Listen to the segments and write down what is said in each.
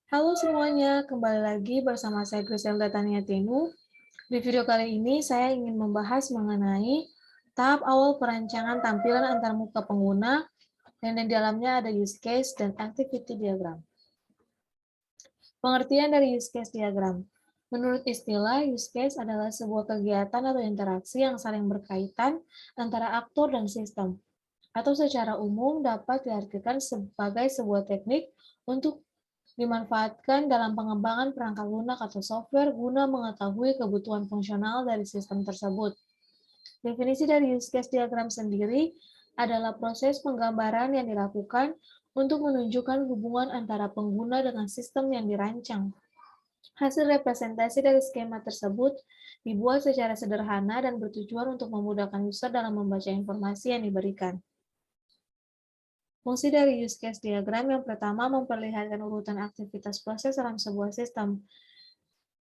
Halo semuanya, kembali lagi bersama saya Griselda Taniatenu. Di video kali ini saya ingin membahas mengenai tahap awal perancangan tampilan antarmuka pengguna dan di dalamnya ada use case dan activity diagram. Pengertian dari use case diagram. Menurut istilah, use case adalah sebuah kegiatan atau interaksi yang saling berkaitan antara aktor dan sistem, atau secara umum dapat diartikan sebagai sebuah teknik untuk dimanfaatkan dalam pengembangan perangkat lunak atau software guna mengetahui kebutuhan fungsional dari sistem tersebut. Definisi dari use case diagram sendiri adalah proses penggambaran yang dilakukan untuk menunjukkan hubungan antara pengguna dengan sistem yang dirancang. Hasil representasi dari skema tersebut dibuat secara sederhana dan bertujuan untuk memudahkan user dalam membaca informasi yang diberikan. Fungsi dari use case diagram yang pertama memperlihatkan urutan aktivitas proses dalam sebuah sistem.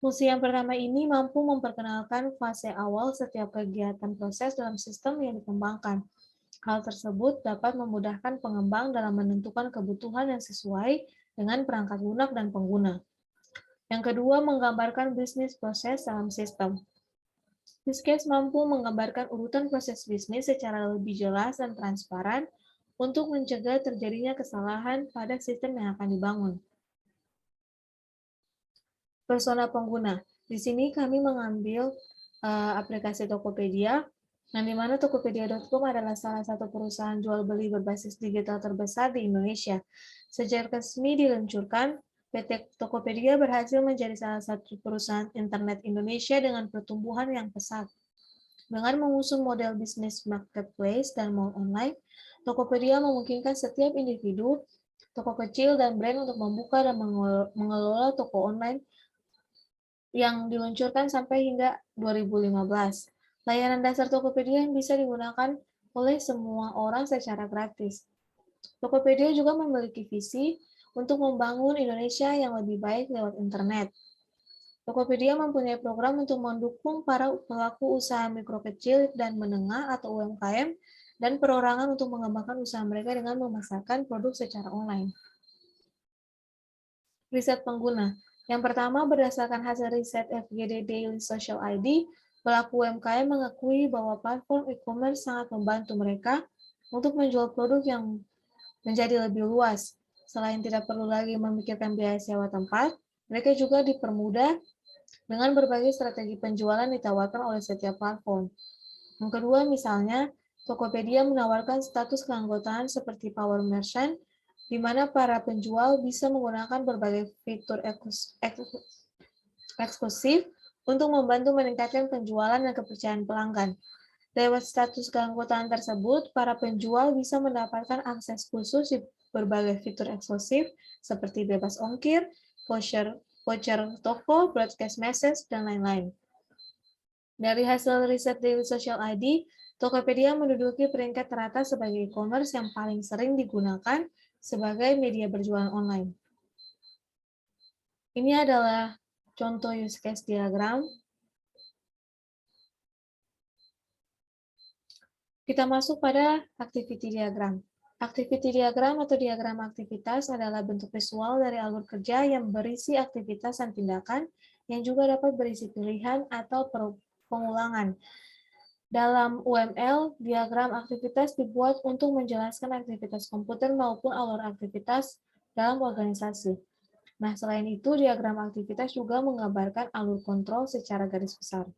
Fungsi yang pertama ini mampu memperkenalkan fase awal setiap kegiatan proses dalam sistem yang dikembangkan. Hal tersebut dapat memudahkan pengembang dalam menentukan kebutuhan yang sesuai dengan perangkat lunak dan pengguna. Yang kedua, menggambarkan bisnis proses dalam sistem. Use case mampu menggambarkan urutan proses bisnis secara lebih jelas dan transparan untuk mencegah terjadinya kesalahan pada sistem yang akan dibangun. Persona pengguna. Di sini kami mengambil aplikasi Tokopedia, yang dimana Tokopedia.com adalah salah satu perusahaan jual beli berbasis digital terbesar di Indonesia. Sejak resmi diluncurkan, PT Tokopedia berhasil menjadi salah satu perusahaan internet Indonesia dengan pertumbuhan yang pesat. Dengan mengusung model bisnis marketplace dan mall online, Tokopedia memungkinkan setiap individu, toko kecil, dan brand untuk membuka dan mengelola toko online yang diluncurkan sampai hingga 2015. Layanan dasar Tokopedia yang bisa digunakan oleh semua orang secara gratis. Tokopedia juga memiliki visi untuk membangun Indonesia yang lebih baik lewat internet. Tokopedia mempunyai program untuk mendukung para pelaku usaha mikro kecil dan menengah atau UMKM dan perorangan untuk mengembangkan usaha mereka dengan memasarkan produk secara online. Riset pengguna. Yang pertama, berdasarkan hasil riset FGD Daily Social ID, pelaku UMKM mengakui bahwa platform e-commerce sangat membantu mereka untuk menjual produk yang menjadi lebih luas. Selain tidak perlu lagi memikirkan biaya sewa tempat, mereka juga dipermudah dengan berbagai strategi penjualan ditawarkan oleh setiap platform. Yang kedua, misalnya, Tokopedia menawarkan status keanggotaan seperti Power Merchant, di mana para penjual bisa menggunakan berbagai fitur eksklusif untuk membantu meningkatkan penjualan dan kepercayaan pelanggan. Lewat status keanggotaan tersebut, para penjual bisa mendapatkan akses khusus di berbagai fitur eksklusif seperti bebas ongkir, voucher toko, broadcast message, dan lain-lain. Dari hasil riset Daily Social ID, Tokopedia menduduki peringkat teratas sebagai e-commerce yang paling sering digunakan sebagai media berjualan online. Ini adalah contoh use case diagram. Kita masuk pada activity diagram. Activity diagram atau diagram aktivitas adalah bentuk visual dari alur kerja yang berisi aktivitas dan tindakan yang juga dapat berisi pilihan atau pengulangan. Dalam UML, diagram aktivitas dibuat untuk menjelaskan aktivitas komputer maupun alur aktivitas dalam organisasi. Nah, selain itu, diagram aktivitas juga menggambarkan alur kontrol secara garis besar.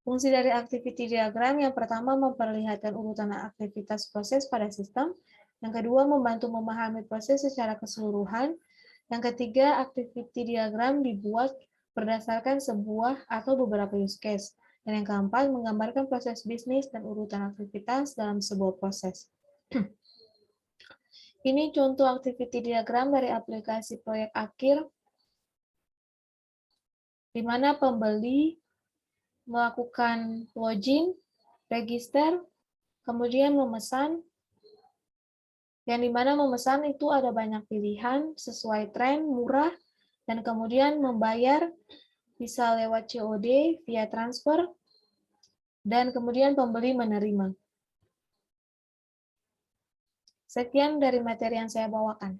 Fungsi dari activity diagram yang pertama memperlihatkan urutan aktivitas proses pada sistem, yang kedua membantu memahami proses secara keseluruhan, yang ketiga activity diagram dibuat berdasarkan sebuah atau beberapa use case, dan yang keempat menggambarkan proses bisnis dan urutan aktivitas dalam sebuah proses. Ini contoh activity diagram dari aplikasi proyek akhir, di mana pembeli melakukan login, register, kemudian memesan, yang dimana memesan itu ada banyak pilihan sesuai tren, murah, dan kemudian membayar bisa lewat COD, via transfer, dan kemudian pembeli menerima. Sekian dari materi yang saya bawakan.